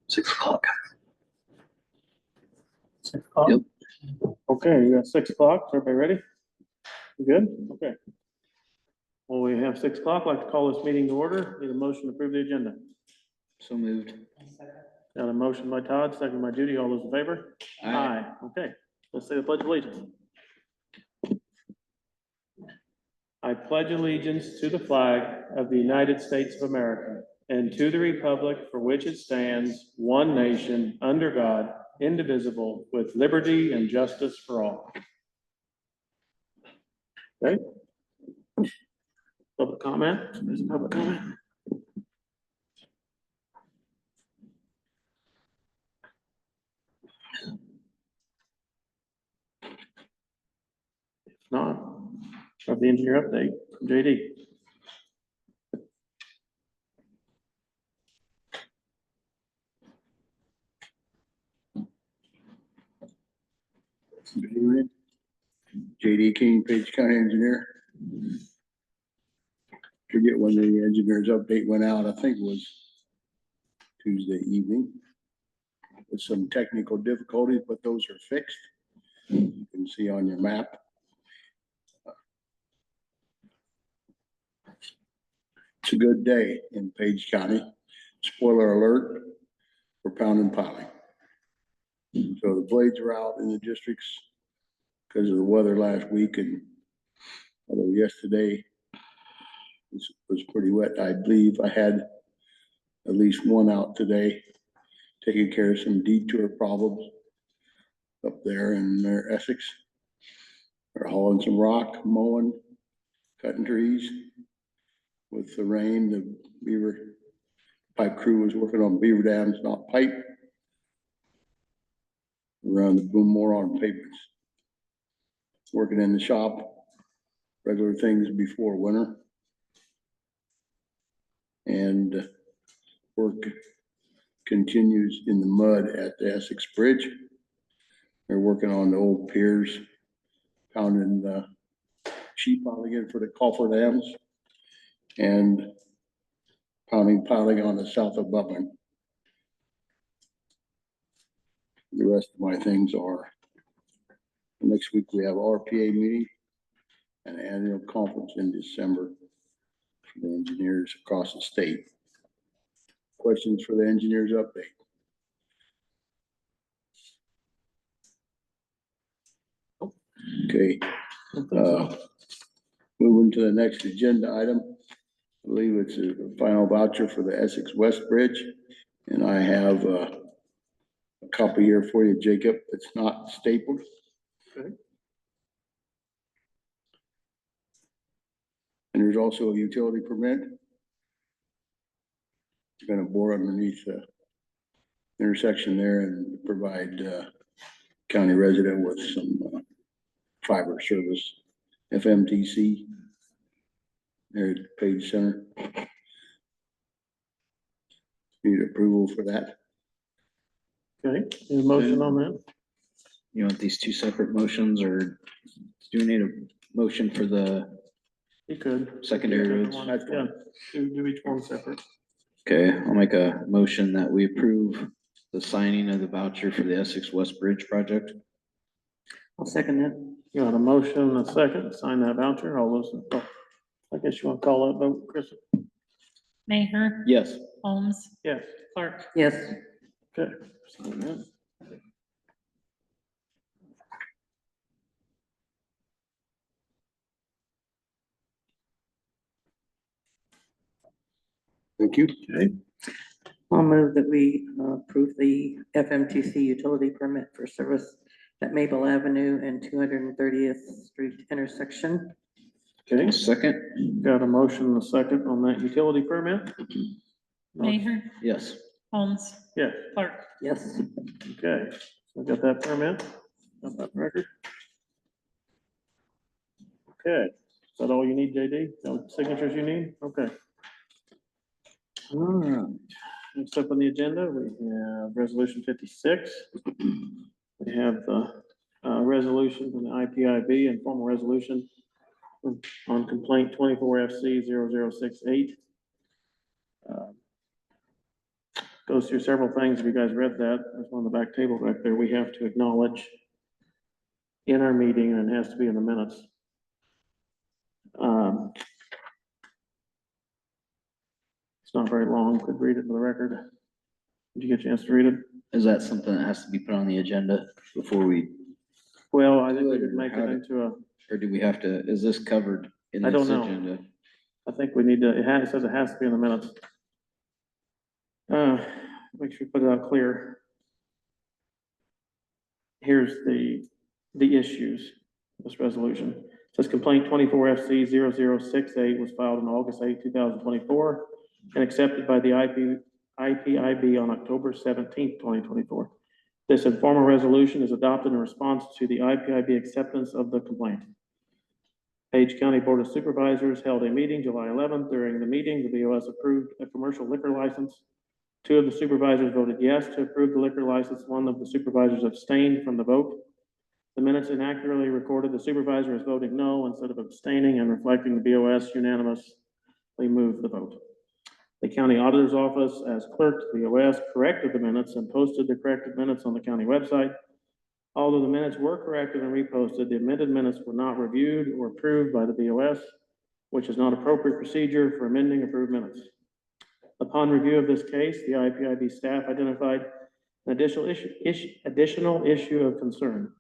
6 o'clock. 6 o'clock? Yep. Okay, you got 6 o'clock. Is everybody ready? You good? Okay. Well, we have 6 o'clock. I'd like to call this meeting to order. Need a motion to approve the agenda. So moved. Got a motion by Todd, second by Judy. All those in favor? Okay, let's say the pledge of allegiance. I pledge allegiance to the flag of the United States of America and to the republic for which it stands, one nation, under God, indivisible, with liberty and justice for all. Okay. Public comment? There's a public comment. If not, have the engineer update from JD. Good evening. JD King, Page County Engineer. Forget when the engineer's update went out. I think it was Tuesday evening. With some technical difficulties, but those are fixed. You can see on your map. It's a good day in Page County. Spoiler alert, we're pounding piling. So the blades are out in the districts because of the weather last week, and although yesterday was pretty wet, I believe I had at least one out today, taking care of some detour problems up there in their Essex. They're hauling some rock, mowing, cutting trees. With the rain, the beaver pipe crew was working on beaver dams, not pipe. Around the boom more on pavements. Working in the shop, regular things before winter. And work continues in the mud at the Essex Bridge. They're working on the old piers, pounding the sheet piling in for the coffer dams and piling on the south of Bubbling. The rest of my things are, next week we have RPA meeting and annual conference in December for the engineers across the state. Questions for the engineers update? Okay, moving to the next agenda item. I believe it's a final voucher for the Essex West Bridge. And I have a copy here for you, Jacob. It's not stapled. Okay. And there's also a utility permit. You're gonna bore underneath the intersection there and provide county resident with some fiber service, FMTC. There at Page Center. Need approval for that. Okay, need a motion on that? You want these two separate motions, or do we need a motion for the You could. secondary roads? Yeah, do each one separate. Okay, I'll make a motion that we approve the signing of the voucher for the Essex West Bridge project. I'll second that. You got a motion and a second, sign that voucher, all those, I guess you want to call that vote, Chris? Mayor, Yes. Holmes, Yes. Clark. Yes, Okay. Sign that. Thank you. Okay, I'll move that we approve the FMTC utility permit for service at Maple Avenue and 230th Street intersection. okay, Second? got a motion and a second on that utility permit? Mayor, Yes. Holmes, Yes, Clark. Yes, okay, so got that permit, got that record. Okay, is that all you need, JD? No signatures you need? Okay. All right, next up on the agenda, we have resolution 56. We have the resolution from the IPIB and formal resolution on complaint 24 FC 0068. goes through several things. If you guys read that, there's one on the back table back there, we have to acknowledge in our meeting, and it has to be in the minutes. It's not very long, could read it for the record. Did you get a chance to read it? Is that something that has to be put on the agenda before we, Well, I think we could make it into a, or do we have to, is this covered in I this don't know. agenda? I think we need to, it says it has to be in the minutes. Make sure we put it out clear. Here's the issues, this resolution. It says complaint 24FC 0068 was filed on August 8, 2024, and accepted by the IPIB on October 17, 2024. This informal resolution is adopted in response to the IPIB acceptance of the complaint. Page County Board of Supervisors held a meeting July 11th. During the meeting, the BOS approved a commercial liquor license. 2 of the supervisors voted yes to approve the liquor license. 1 of the supervisors abstained from the vote. The minutes inaccurately recorded the supervisor as voting no instead of abstaining, and reflecting the BOS unanimously moved the vote. The county auditor's office, as clerk to the BOS, corrected the minutes and posted the corrected minutes on the county website. Although the minutes were corrected and reposted, the amended minutes were not reviewed or approved by the BOS, which is not appropriate procedure for amending approved minutes. Upon review of this case, the IPIB staff identified an additional issue of concern.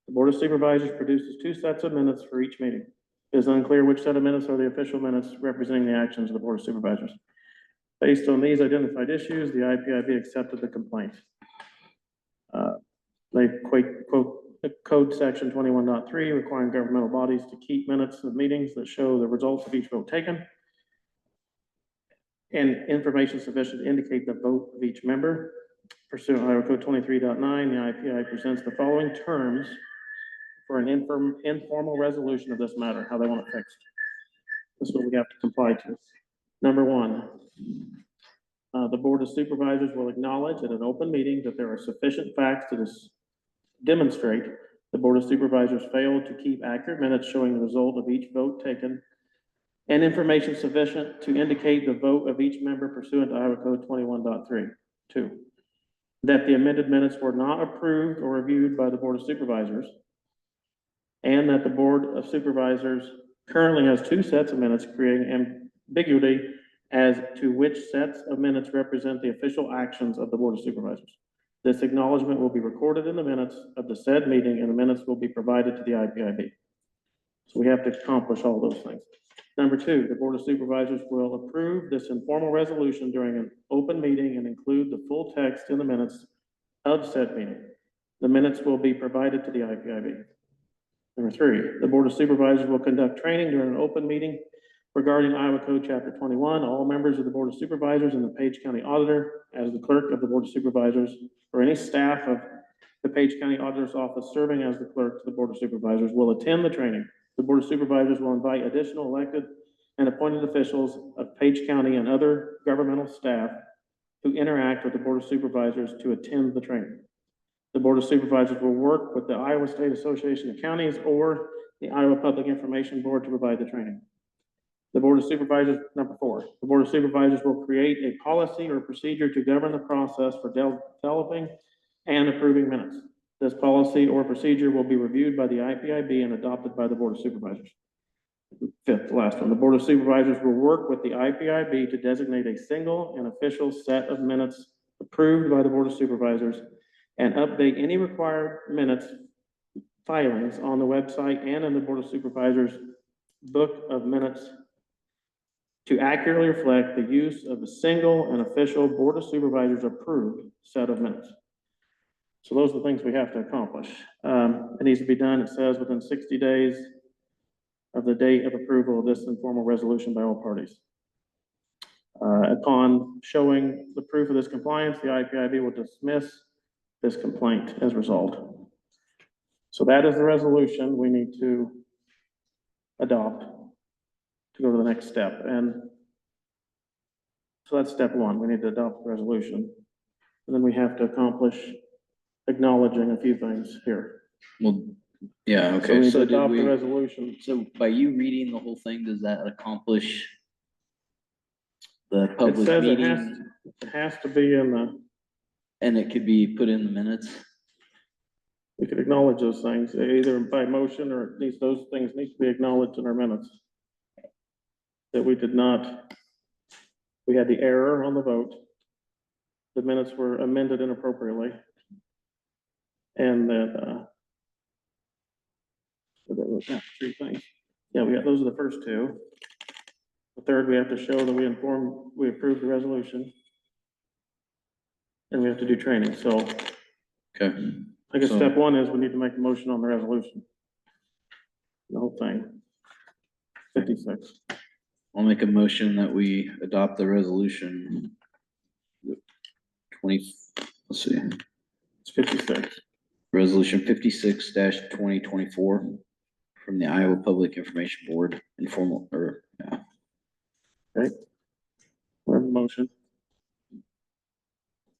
The Board of Supervisors produces 2 sets of minutes for each meeting. It is unclear which set of minutes are the official minutes representing the actions of the Board of Supervisors. Based on these identified issues, the IPIB accepted the complaint. They quote the code section 21.3 requiring governmental bodies to keep minutes of meetings that show the results of each vote taken and information sufficient to indicate the vote of each member. Pursuant to Iowa Code 23.9, the IPI presents the following terms for an informal resolution of this matter, how they want it fixed. This is what we have to comply to. Number 1, the Board of Supervisors will acknowledge at an open meeting that there are sufficient facts to demonstrate the Board of Supervisors failed to keep accurate minutes showing the result of each vote taken and information sufficient to indicate the vote of each member pursuant to Iowa Code 21.3. 2, that the amended minutes were not approved or reviewed by the Board of Supervisors, and that the Board of Supervisors currently has 2 sets of minutes, creating ambiguity as to which sets of minutes represent the official actions of the Board of Supervisors. This acknowledgement will be recorded in the minutes of the said meeting, and the minutes will be provided to the IPIB. So we have to accomplish all those things. Number 2, the Board of Supervisors will approve this informal resolution during an open meeting and include the full text in the minutes of said meeting. The minutes will be provided to the IPIB. Number 3, the Board of Supervisors will conduct training during an open meeting regarding Iowa Code Chapter 21. All members of the Board of Supervisors and the Page County Auditor, as the clerk of the Board of Supervisors, or any staff of the Page County Auditor's Office serving as the clerk to the Board of Supervisors, will attend the training. The Board of Supervisors will invite additional elected and appointed officials of Page County and other governmental staff who interact with the Board of Supervisors to attend the training. The Board of Supervisors will work with the Iowa State Association of Counties or the Iowa Public Information Board to provide the training. The Board of Supervisors, number 4, the Board of Supervisors will create a policy or procedure to govern the process for developing and approving minutes. This policy or procedure will be reviewed by the IPIB and adopted by the Board of Supervisors. 5th, the last one, the Board of Supervisors will work with the IPIB to designate a single and official set of minutes approved by the Board of Supervisors and update any required minutes filings on the website and in the Board of Supervisors book of minutes to accurately reflect the use of a single and official Board of Supervisors approved set of minutes. So those are the things we have to accomplish. It needs to be done, it says, within 60 days of the date of approval of this informal resolution by all parties. Upon showing the proof of this compliance, the IPIB will dismiss this complaint as resolved. So that is the resolution we need to adopt to go to the next step. And so that's step 1. We need to adopt the resolution. And then we have to accomplish acknowledging a few things here. Well, yeah, So we okay, need to so did adopt the we, resolution. so by you reading the whole thing, does that accomplish the It public says it has, meeting? It has to be in And it could be put in the minutes. we could acknowledge those things, either by motion or at least those things need to be acknowledged in our minutes. That we did not, we had the error on the vote. The minutes were amended inappropriately. And that, three things. Yeah, those are the first two. The third, we have to show that we approved the resolution. And we have to do training, so Okay, I guess So- step one is we need to make a motion on the resolution. The whole thing. 56. I'll make a motion that we adopt the resolution. 20, let's see, It's 56. resolution 56-2024 from the Iowa Public Information Board, informal, or, yeah. We have a motion.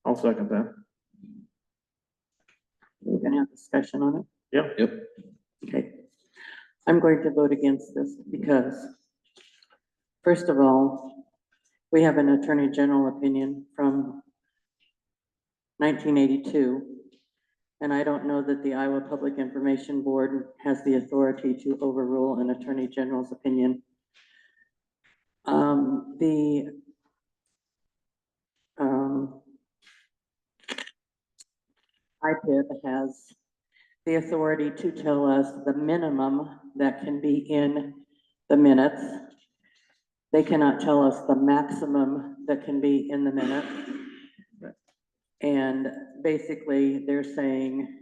I'll second that. We're gonna have discussion on it. Yep. Yep, Okay. I'm going to vote against this because, first of all, we have an Attorney General opinion from 1982. And I don't know that the Iowa Public Information Board has the authority to overrule an Attorney General's opinion. The IPIB has the authority to tell us the minimum that can be in the minutes. They cannot tell us the maximum that can be in the minutes. And basically, they're saying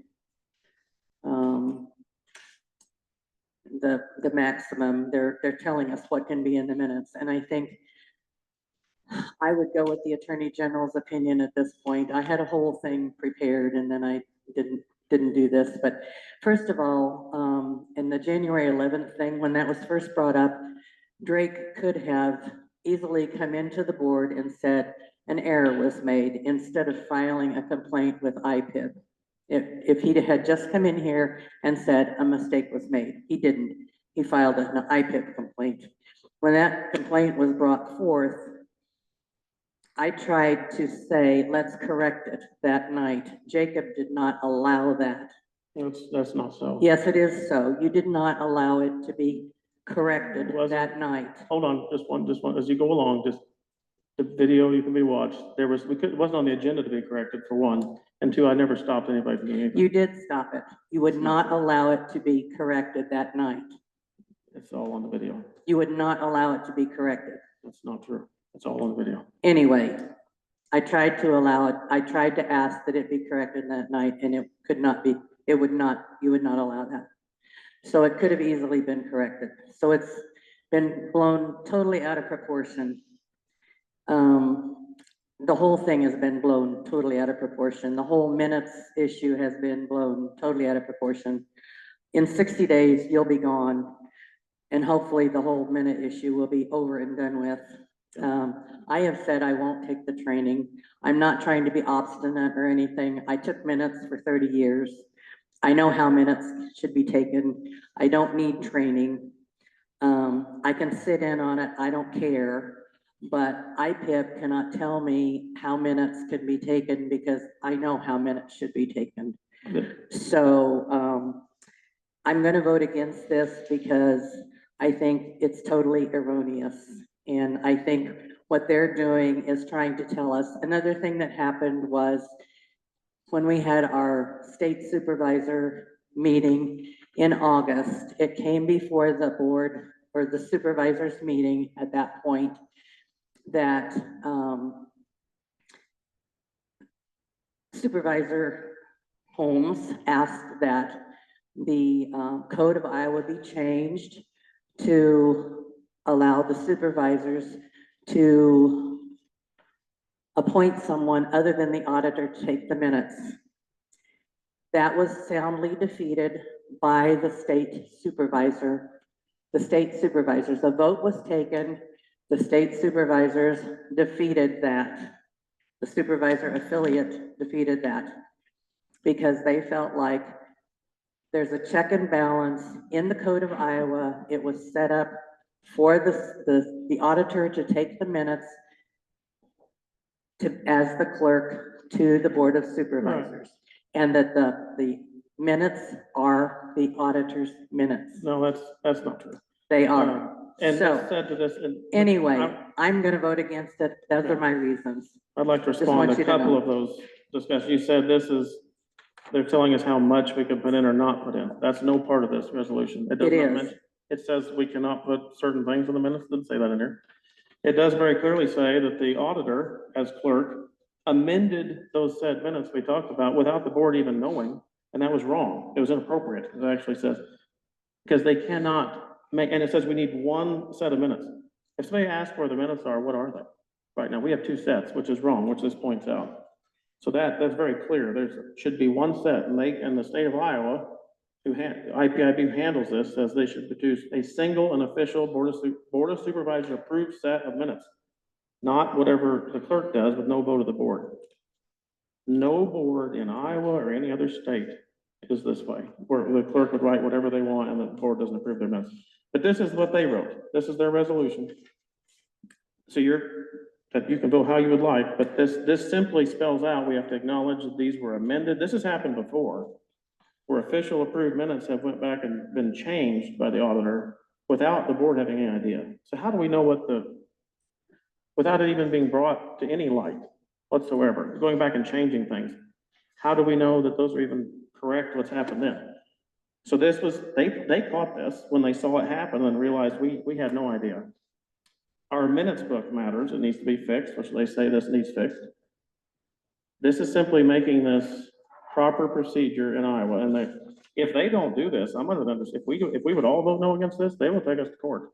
the maximum, they're telling us what can be in the minutes. And I think I would go with the Attorney General's opinion at this point. I had a whole thing prepared and then I didn't do this. But first of all, in the January 11th thing, when that was first brought up, Drake could have easily come into the board and said an error was made instead of filing a complaint with IPIB. If he had just come in here and said a mistake was made, he didn't. He filed an IPIB complaint. When that complaint was brought forth, I tried to say, let's correct it that night. Jacob did not allow that. That's not so. Yes, it is so. You did not allow it to be corrected It wasn't. that night. Hold on, just one, as you go along, just the video you can be watched. It wasn't on the agenda to be corrected for one, and two, I never stopped anybody from doing anything. You did stop it. You would not allow it to be corrected that night. It's all on the video. You would not allow it to be corrected. That's not true. It's all on the video. Anyway, I tried to allow it. I tried to ask that it be corrected that night and it could not be, you would not allow that. So it could have easily been corrected. So it's been blown totally out of proportion. The whole thing has been blown totally out of proportion. The whole minutes issue has been blown totally out of proportion. In 60 days, you'll be gone. And hopefully the whole minute issue will be over and done with. I have said I won't take the training. I'm not trying to be obstinate or anything. I took minutes for 30 years. I know how minutes should be taken. I don't need training. I can sit in on it. I don't care. But IPIB cannot tell me how minutes can be taken because I know how minutes should be taken. So I'm going to vote against this because I think it's totally erroneous. And I think what they're doing is trying to tell us. Another thing that happened was when we had our state supervisor meeting in August, it came before the board or the supervisors meeting at that point that Supervisor Holmes asked that the Code of Iowa be changed to allow the supervisors to appoint someone other than the auditor to take the minutes. That was soundly defeated by the state supervisors. The vote was taken. The state supervisors defeated that. The supervisor affiliate defeated that because they felt like there's a check and balance in the Code of Iowa. It was set up for the auditor to take the minutes. as the clerk to the Board of Supervisors. And that the minutes are the auditor's minutes. No, that's not true. They are. And So, that said to this, and. Anyway, I'm gonna vote against it. Those are my reasons. I'd like to Just respond want to you a to couple know. of those discussions. You said they're telling us how much we can put in or not put in. That's no part of this resolution. Does It not is. mention- It says we cannot put certain things in the minutes. Didn't say that in here. It does very clearly say that the auditor, as clerk, amended those said minutes we talked about without the board even knowing, and that was wrong. It was inappropriate, it actually says. Because they cannot make, and it says we need one set of minutes. If somebody asks where the minutes are, what are they? Right now, we have two sets, which is wrong, which this points out. So that's very clear. Should be one set, and the state of Iowa, IPIB handles this, says they should produce a single and official Board of Supervisors approved set of minutes. Not whatever the clerk does with no vote of the board. No board in Iowa or any other state is this way, where the clerk would write whatever they want and the board doesn't approve their minutes. But this is what they wrote. This is their resolution. So you can vote how you would like, but this simply spells out, we have to acknowledge that these were amended. This has happened before, where official approved minutes have went back and been changed by the auditor without the board having any idea. So how do we know without it even being brought to any light whatsoever, going back and changing things? How do we know that those are even correct, what's happened then? So they caught this when they saw it happen and realized we had no idea. Our minutes book matters, it needs to be fixed, which they say this needs fixed. This is simply making this proper procedure in Iowa, and if they don't do this, I'm gonna understand, if we would all vote no against this, they will take us to court.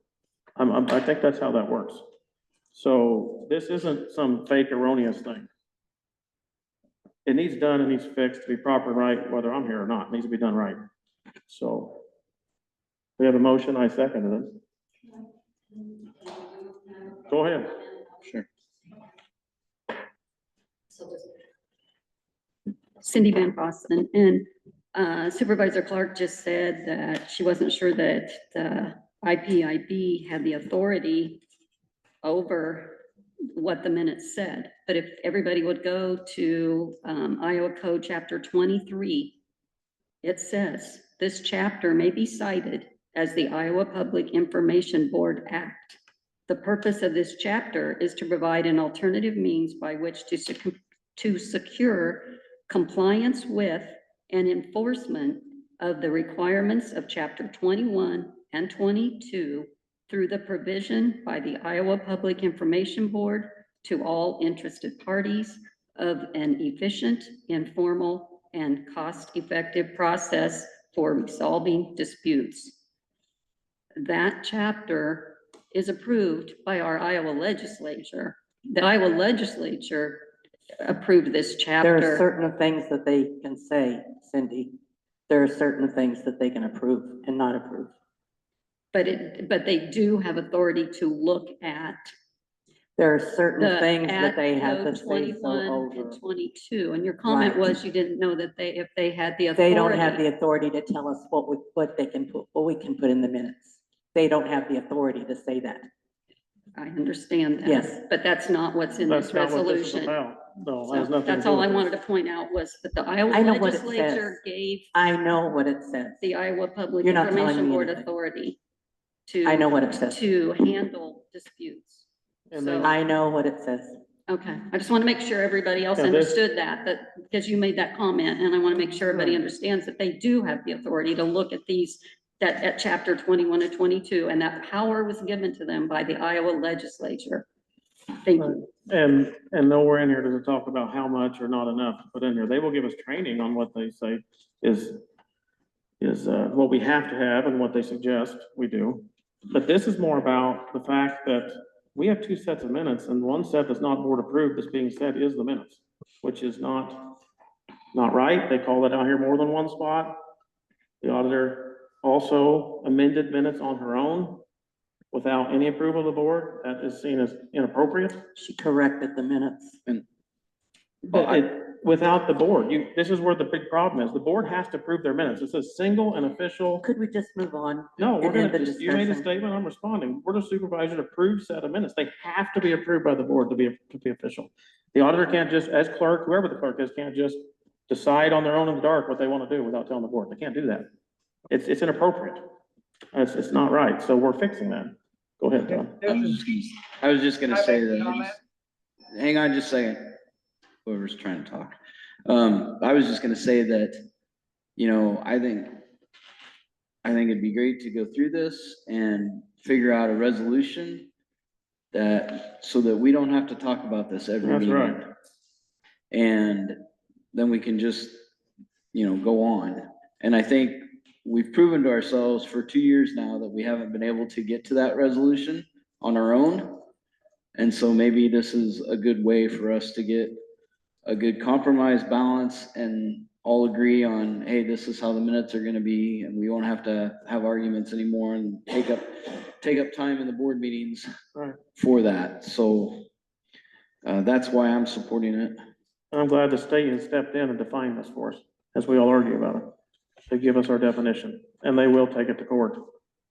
I think that's how that works. So this isn't some fake erroneous thing. It needs done, it needs fixed to be proper and right, whether I'm here or not, it needs to be done right. So we have a motion, I seconded it. Go ahead. Sure. Cindy Van Fossen, and Supervisor Clark just said that she wasn't sure that the IPIB had the authority over what the minutes said. But if everybody would go to Iowa Code Chapter 23, it says, this chapter may be cited as the Iowa Public Information Board Act. The purpose of this chapter is to provide an alternative means by which to secure compliance with and enforcement of the requirements of Chapter 21 and 22 through the provision by the Iowa Public Information Board to all interested parties of an efficient, informal, and cost-effective process for resolving disputes. That chapter is approved by our Iowa legislature. The Iowa legislature approved this There are chapter. certain things that they can say, Cindy. There are certain things that they can approve and not approve. But they do have authority to look at There are certain the things that Act they have Code to say 21 so and over. 22, and your comment Right. was you didn't know that if they had the authority. They don't have the authority to tell us what they can put, what we can put in the minutes. They don't have the authority to say that. I understand that. Yes. But that's not what's in this That's not what this is resolution. about. No, it So has nothing to that's do all with I this. wanted to point out was that the Iowa I know what it legislature says. gave I know what it says. the Iowa Public You're not telling Information me Board anything. authority to. I know what it says. To handle disputes. And So, I know what it says. okay, I just want to make sure everybody else Yeah, this- understood that, because you made that comment, and I want to make sure everybody Right. understands that they do have the authority to look at these, that at chapter 21 and 22, and that power was given to them by the Iowa legislature. Thank you. And nowhere in here does it talk about how much or not enough to put in here. They will give us training on what they say is what we have to have and what they suggest we do. But this is more about the fact that we have two sets of minutes, and one set that's not board approved, that's being said is the minutes, which is not right. They call it out here more than one spot. The auditor also amended minutes on her own without any approval of the board. That is seen as inappropriate. She corrected the minutes. Well, without the board. This is where the big problem is. The board has to approve their minutes. It's a single and official. Could we just move on? No, we're and end gonna, the you made a discussion? statement, I'm responding. Board of Supervisors approve set of minutes. They have to be approved by the board to be official. The auditor can't just, as clerk, whoever the clerk is, can't just decide on their own in the dark what they want to do without telling the board. They can't do that. It's inappropriate. It's not right. So we're fixing that. Go ahead, John. I was just gonna Can I say make a that, comment? hang on just a second, whoever's trying to talk. I was just gonna say that, you know, I think it'd be great to go through this and figure out a resolution so that we don't have to talk about this every That's meeting. right. And then we can just, you know, go on. And I think we've proven to ourselves for 2 years now that we haven't been able to get to that resolution on our own. And so maybe this is a good way for us to get a good compromise balance and all agree on, hey, this is how the minutes are gonna be, and we won't have to have arguments anymore and take up time in the board meetings Right. for that. So that's why I'm supporting it. And I'm glad the state has stepped in and defined this for us, as we all argue about it. They give us our definition, and they will take it to court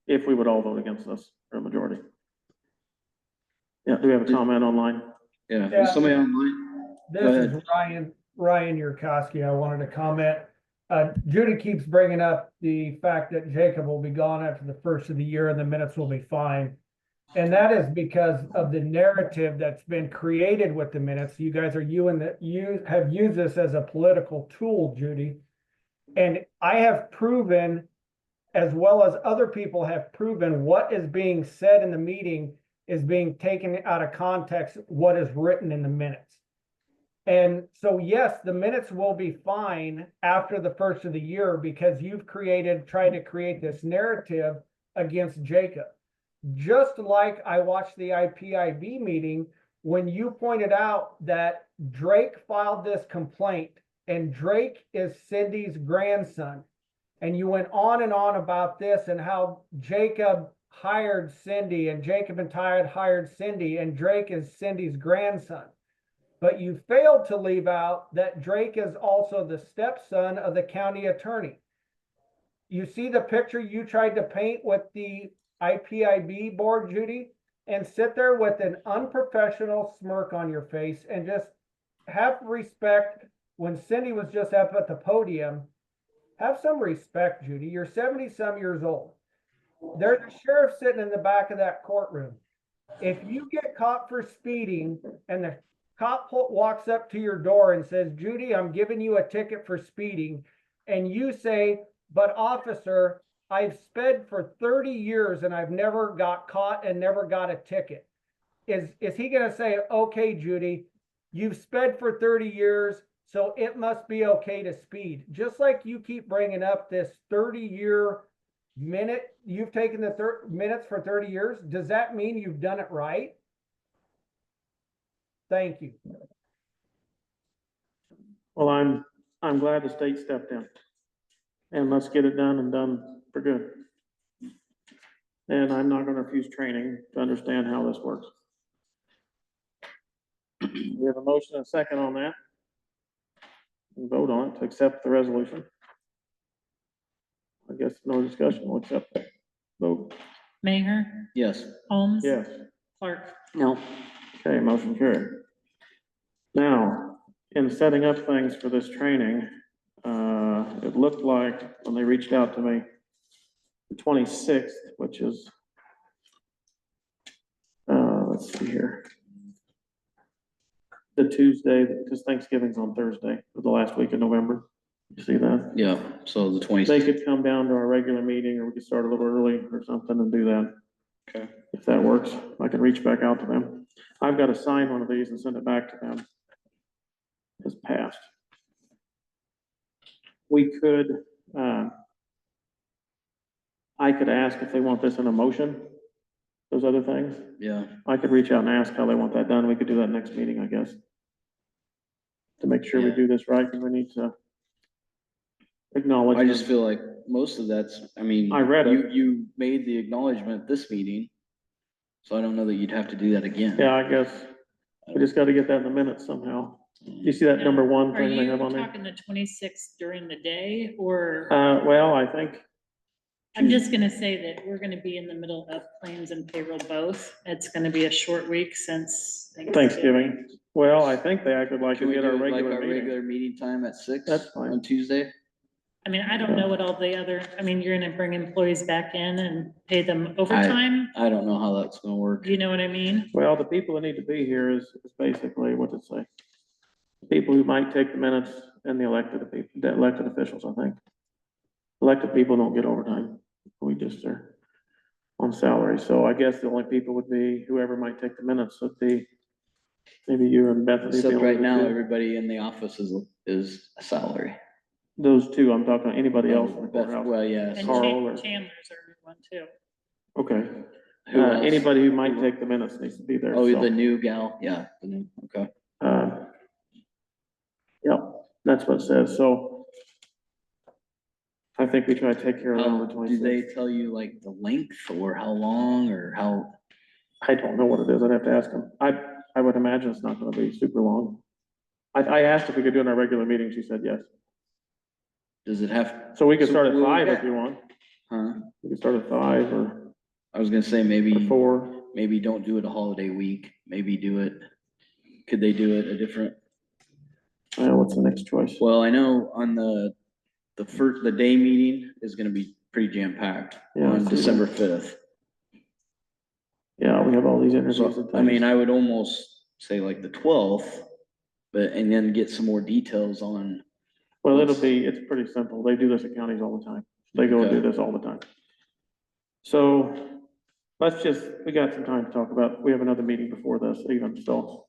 if we would all vote against this, or a majority. Yeah, do we have a comment online? Yeah, Yeah. is somebody online? Go This is ahead. Ryan Yurkowski. I wanted to comment. Judy keeps bringing up the fact that Jacob will be gone after the first of the year and the minutes will be fine. And that is because of the narrative that's been created with the minutes. You guys you have used this as a political tool, Judy. And I have proven, as well as other people have proven, what is being said in the meeting is being taken out of context, what is written in the minutes. And so, yes, the minutes will be fine after the first of the year because you've tried to create this narrative against Jacob. Just like I watched the IPIB meeting when you pointed out that Drake filed this complaint and Drake is Cindy's grandson. And you went on and on about this and how Jacob hired Cindy and Jacob and Ty hired Cindy and Drake is Cindy's grandson. But you failed to leave out that Drake is also the stepson of the county attorney. You see the picture you tried to paint with the IPIB board, Judy, and sit there with an unprofessional smirk on your face and just have respect when Cindy was just up at the podium. Have some respect, Judy. You're 70-some years old. There's a sheriff sitting in the back of that courtroom. If you get caught for speeding and the cop walks up to your door and says, Judy, I'm giving you a ticket for speeding, and you say, but officer, I've sped for 30 years and I've never got caught and never got a ticket. Is he going to say, okay, Judy, you've sped for 30 years, so it must be okay to speed? Just like you keep bringing up this 30-year minute, you've taken the minutes for 30 years. Does that mean you've done it right? Thank you. Well, I'm glad the state stepped in. And let's get it done and done for good. And I'm not gonna refuse training to understand how this works. We have a motion and a second on that. And vote on it to accept the resolution. I guess no discussion, we'll accept it. Vote, Mayor, Yes. Holmes. yes. Clark. No. Okay, motion carried. Now, in setting up things for this training, it looked like when they reached out to me, the 26th, which is, let's see here. The Tuesday, because Thanksgiving's on Thursday, of the last week of November. You see that? Yeah, so the They 26th. could come down to our regular meeting, or we could start a little early or something and do that. Okay. If that works, I can reach back out to them. I've got to sign one of these and send it back to them. It's passed. We could, I could ask if they want this in a motion, those other things. Yeah, I could reach out and ask how they want that done. We could do that next meeting, I guess. To make sure we Yeah. do this right, and we need to acknowledge. I just them. feel like most of that's, I mean. I read it. You made the acknowledgement this meeting, so I don't know that you'd have to do that again. Yeah, I guess we just got to get that in the minutes somehow. You see that number one Are thing they you have on there? talking the 26th during the day, or, Well, I think, I'm just gonna say that we're gonna be in the middle of claims and payroll both. It's gonna be a short week since Thanksgiving. Well, I think they acted like Can we we did do our it like regular our meeting. regular meeting time at 6 That's fine. on Tuesday? I mean, I don't know what all the other, I mean, you're gonna bring employees back in and pay them overtime? I don't know how that's gonna work. Do you know what I mean? Well, the people that need to be here is basically, what to say? People who might take the minutes and the elected officials, I think. Elected people don't get overtime. We just are on salary. So I guess the only people would be whoever might take the minutes would be maybe you and Bethany. the Except only right now, two. everybody in the office is a salary. Those two, I'm talking, anybody else in the Beth- courthouse. Well, yes. And Carl or- Chandler's our new one too. Okay. Who else? Anybody who might take the minutes needs to be there. Oh, so. the new gal, yeah, the new, okay. Yep, that's what it says, so. I think we try to take care of that on the How, do 26th. they tell you like the length or how long or how? I don't know what it is, I'd have to ask them. I would imagine it's not gonna be super long. I asked if we could do it in our regular meeting, she said yes. Does it have, So we could So start at we'll- 5 if you want, huh? we could start at 5 or I was gonna say maybe, 4. maybe don't do it a holiday week, maybe do it, could they do it a different? What's the next choice? Well, I know on the day meeting is gonna be pretty jam packed Yeah, I on see that. December 5th. Yeah, we have all these interviews and So, things. I mean, I would almost say like the 12th, but, and then get some more details on, Well, it's pretty simple. They do this at counties all the time. They go and do Okay. this all the time. So we got some time to talk about, we have another meeting before this even, so.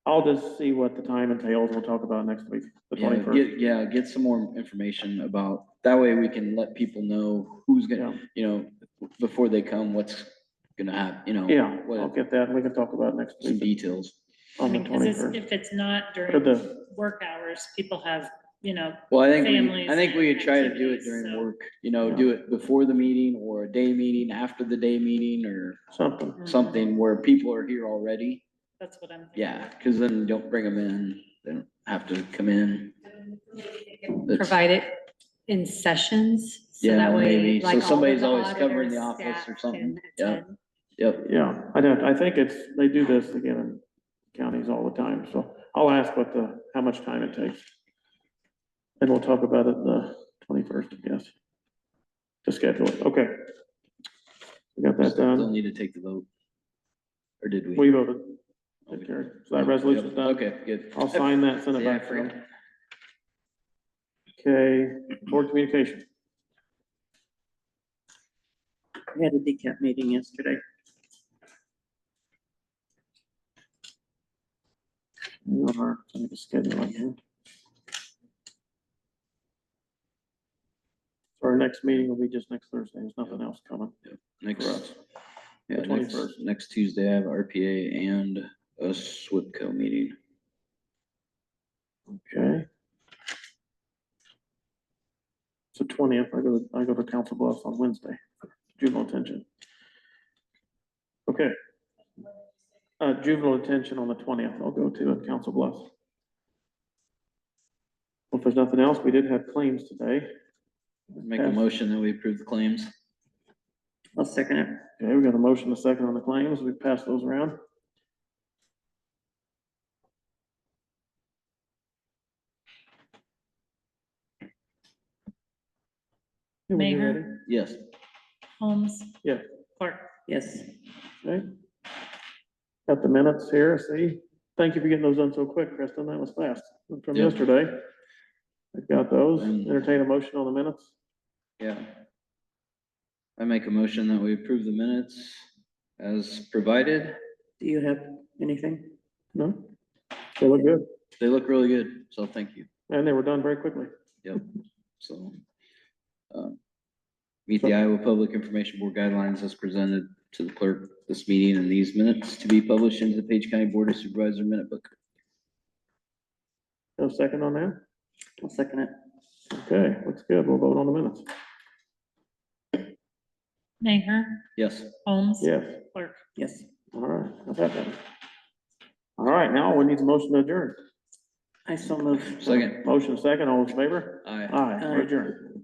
I'll just see what the time entails. We'll talk about it next week, the yeah, 21st. get some more information about, that way we can let people know who's gonna, before they come, what's gonna happen, Yeah, I'll what, get that and we can talk about it next some week details. I on the mean, cause it's, 21st. if it's not Or during the- work hours, people have, Well, I think families I think we and could try to do it activities, during so- work, Yeah. do it before the meeting or a day meeting, after the day meeting or Something. something where people are here already. That's what I'm thinking. Yeah, cause then don't bring them in, they don't have to come in. That's- Provide it in sessions, so Yeah, that way, maybe. So like all of somebody's the always covering the auditors, office or staff something. can Yeah. attend. Yep, Yeah, I think they do this again in counties all the time, so I'll ask how much time it takes. And we'll talk about it the 21st, I guess. To schedule it, okay. We got that still done, need to take the vote. Or did we? we voted. Take care. So that resolution's Yep, done. Okay, good. I'll sign that, send it Yeah, I back to them. forgot. Okay, board communication. We had a decap meeting yesterday. Our schedule on here. So our next meeting will be just next Thursday, there's nothing else coming for Next, us. yeah, The next, 21st. next Tuesday I have RPA and a SWPCO meeting. Okay. So 20th, I go to Council Bluffs on Wednesday, juvenile detention. Okay. Juvenile detention on the 20th, I'll go to at Council Bluffs. Well, if there's nothing else, we did have claims today. Make a motion that we approve the claims. I'll second it. Okay, we got a motion, a second on the claims, we pass those around. Yeah, when you're ready. Mayor, Yes. Holmes. Yeah. Clark. Yes. Okay. Got the minutes here, see? Thank you for getting those done so quick, Kristen, that was fast, from Yep. yesterday. I've got those, And- entertain a motion on the minutes. Yeah. I make a motion that we approve the minutes as provided. Do you have anything? No? They look good, They look really good, so thank you. and they were done very quickly. So. Meet the Iowa Public Information Board guidelines as presented to the clerk this meeting and these minutes to be published into the Page County Board of Supervisor Minute Book. No second on that? I'll second it. Okay, looks good, we'll vote on the minutes. Mayor, Yes. Holmes. Yes, Clark. Yes. all right, got that done. All right, now we need a motion to adjourn. I so move. Second, Motion second, all those in favor? aye. Aye, we're adjourned.